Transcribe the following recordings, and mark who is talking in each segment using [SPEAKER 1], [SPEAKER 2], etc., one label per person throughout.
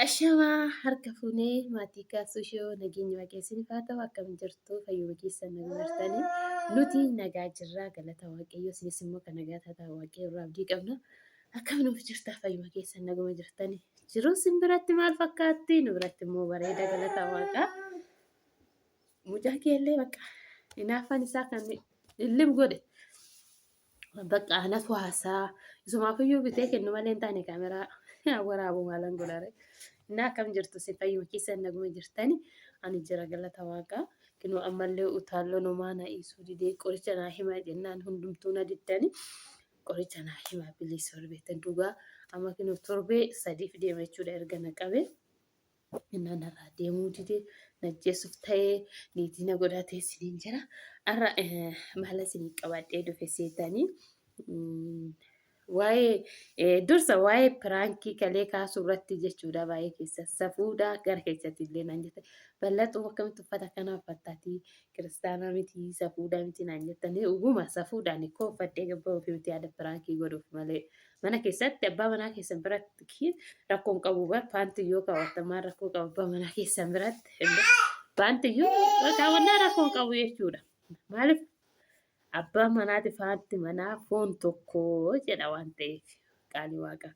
[SPEAKER 1] Ashamaa harka fuunee maatii kaasushoo nageenya waaqessinii faata akkam jirtu fayyuma keessan nagaa jirtanii nuti nagaa jirraa galata waaqayyoo isinis immoo kan nagaa taataa waaqayyoo irraa abdii qabna akkam nuuf jirtaa fayyuma keessan naguma jirtanii jiruu sin biratti maal fakkaatti nu biratti immoo bareeda galata waaqaa mucaa keellee bakka hinaafan isaa kan illim godhe bakka anas waasaa isumaafiyyuu bitee kennu malee hin taane kaameraa waraabuu maalan godhare. Naa kam jirtu si fayyuma keessan naguma jirtani ani jira galata waaqaa kinoo ammallee utaaloo nomaa na dhiisuu didee qoricha naa himaa jennaan hundumtuu na diddani qoricha naa himaa bilis sorbeetan dhugaa amma kinoo torbee sadiif deema jechuudha erga na qabee innaan irraa deemuu didee najjeessuuf ta'ee niitii na godhatee isiniin jira arra maala isinii qabadhee dhufe seetanii dursa waa'ee piraankii kalee kaasuu irratti jechuudha baay'ee keessa safuudha gara keessatti illee naan jette bal'atu akkamitti uffata kana uffattaatii kiristaanaa miti safuudha miti naan jettanii uguma safuudhaan koo uffadhee gabbaa ofii miti yaada piraankii godhuuf malee mana keessatti abbaa manaa keessan biratti rakkoon qabu paantiyyoo kaawwatamaan rakkoo qabu abbaa manaa keessan biratti paantiyyoo kaawwannaa rakkoon qabu jechuudha maaliif abbaa manaati faatti manaa foon tokko jedha waan ta'eef qaalii waaqa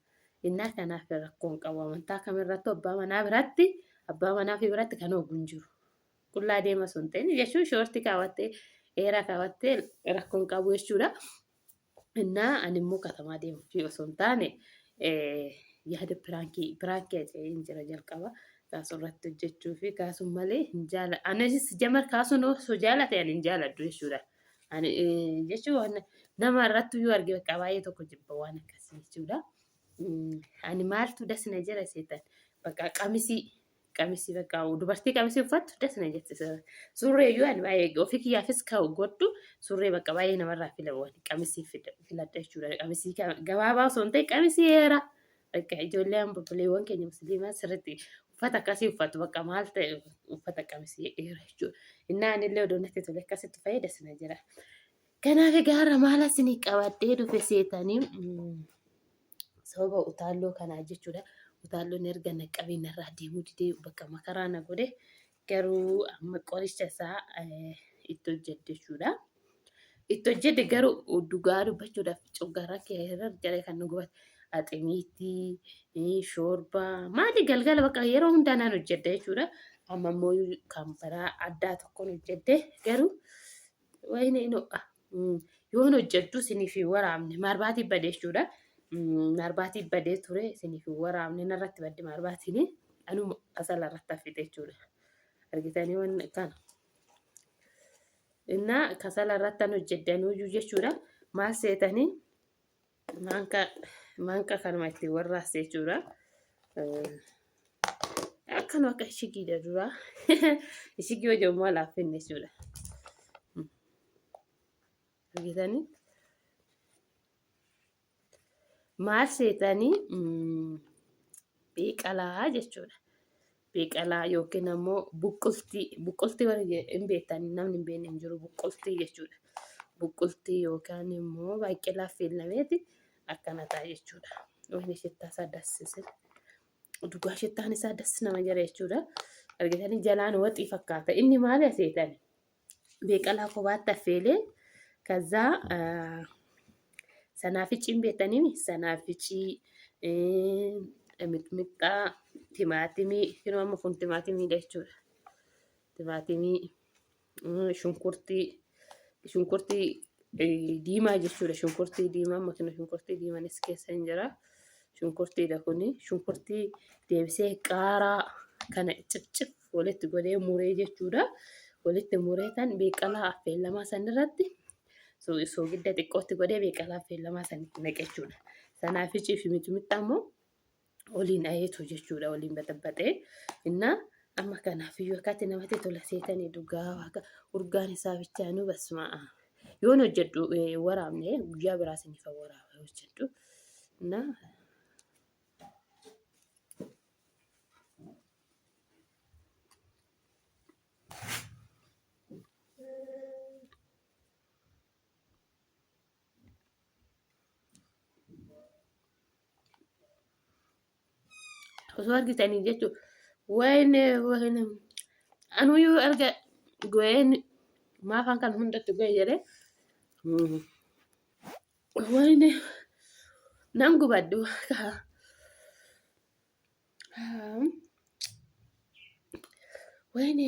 [SPEAKER 1] innaa kanaaf rakkoon qabu amantaa kamirrattu abbaa manaa biratti abbaa manaa fi biratti kan oguun jiru qullaa deema sun ta'in jechuun shoortii kaawwattee dheeraa kaawwattee rakkoon qabu jechuudha innaa ani immoo katamaa deemuuf osoo hin taane yaada piraankii aja'een jira jalqaba kaasuu irratti hojjechuu fi kaasuun malee hin jaalladhu anis jamar kaasuun osoo jaalate ani hin jaalladhu jechuudha. Ani jechuun nama irratti iyyuu arge bakka baay'ee tokko jibba waan akkasii jechuudha. Ani maaltu dasna jira seetan bakka qamisii bakka dubartii qamisii uffattu dasna jettisa. Surree iyyuu ani baay'ee ofii kiyyaafis ka'u godhu surree bakka baay'ee namarraa filamu qamisii filadha jechuudha. Qamisii gabaabaa osoo hin ta'in qamisii dheeraa bakka ijoolleen bobboleewwan keenya musliimaa sirriitti uffata akkasii uffatu bakka maal ta'e uffata qamisii dheeraa jechuudha. Innaan illee odoo natti tole akkasitti fayyadasna jira. Kanaaf gaara maala isinii qabadhee dhufe seetanii sababa utaalloo kanaa jechuudha. Utaalloon erga naqqabeen irraa deemuu didee bakka makaraa na godhe garuu amma qoricha isaa itti hojjedhe jechuudha. Itti hojjedhe garuu dhugaa dubbachuudhaaf coggaarraa keessa jala kan nu gubate aximiitii shoorbaa maali galgala bakka yeroo hundaanaan hojjedhe jechuudha. Amma immoo kan biraa addaa tokkoon hojjedhe garuu wayne ino'a yoon hojjedhu isiniif hin waraabne marbaatii badee jechuudha. Marbaatii badee ture isiniif hin waraabne narratti badde marbaatiin anuma asala irratti hafite jechuudha. Argitanii waan kana. Innaa kasala irratti an hojjedhanuu jechuudha. Maal seetanii maanka kanuma ittiin warraase jechuudha. Akkanuma akka ishigiidha duraa ishigii hojii immoo laaffinne jechuudha. Argitanii maal seetanii beeqalaa jechuudha. Beeqalaa yookiin ammoo buqqultii warri hin beektanii namni hin beekne hin jiru buqqultii jechuudha. Buqqultii yookaan immoo baaqelaa affeelameeti akkana ta'a jechuudha. Wayne shittaa isaa dassise. Dhugaa shittaan isaa dassi nama jira jechuudha. Argitanii jalaan waxii fakkaata. Inni maali seetanii? Beeqalaa kophaatti affeelee kazaa sanaaficii beektanii sanaaficii mixmixaa timaatimii yeroo amma kun timaatimii jechuudha. Timaatimii shunkurtii diimaa jechuudha. Shunkurtii diimaa makina shunkurtii diimaanis keessa hin jira. Shunkurtiidha kuni shunkurtii deebisee qaaraa kana cicif walitti godhee muree jechuudha. Walitti muree kan beeqalaa affeelamaa sanirratti soogidda xiqqootti godhee beeqalaa affeelamaa sanitti naqe jechuudha. Sanaaficii fi mixmixaa immoo waliin dhaheetu jechuudha. Waliin baxabbaxee innaa amma kanaafiyyuu akkatti namatti tola seetanii dhugaa waaqa urgaan isaa bichaanuu basmaa yoon hojjedhu waraabne guyyaa biraa isiniif waraaba hojjedhu innaa osoo argitanii jechuudha. Wayne anuyyuu erga goeen maafaan kan hundatti goe jedhee wayne nan gubadhu wayne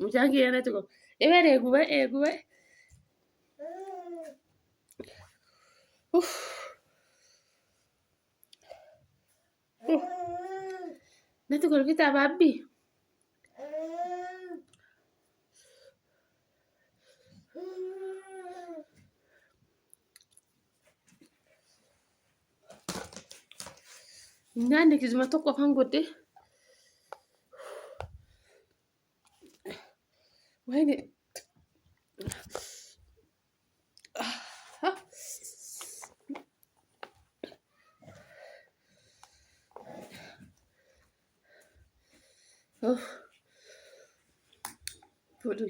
[SPEAKER 1] mucaan kiyyaanatti ko dhibee eegubee natti kolfitaa baabbii nyaanni kisuma tokko afaan godhe wayne Fudu.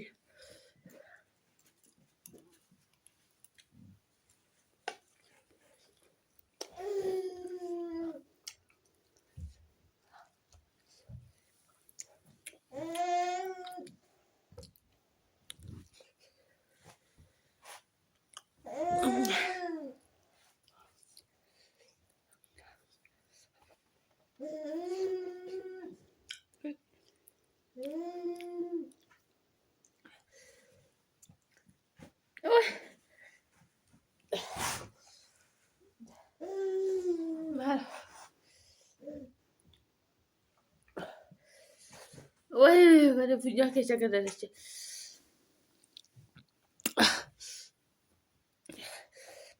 [SPEAKER 1] Wah, pada punya keca kada dace.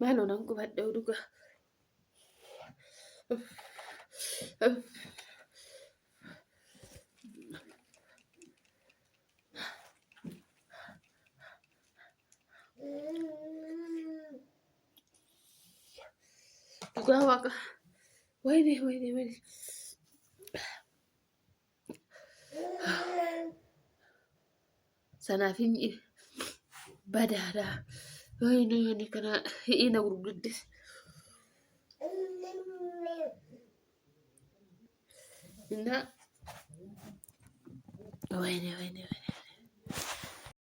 [SPEAKER 1] Malo nan ku badda duga. Duga waka. Wayne. Sanaafin badaadha. Wayne kana ina gurguddis. Inna wayne.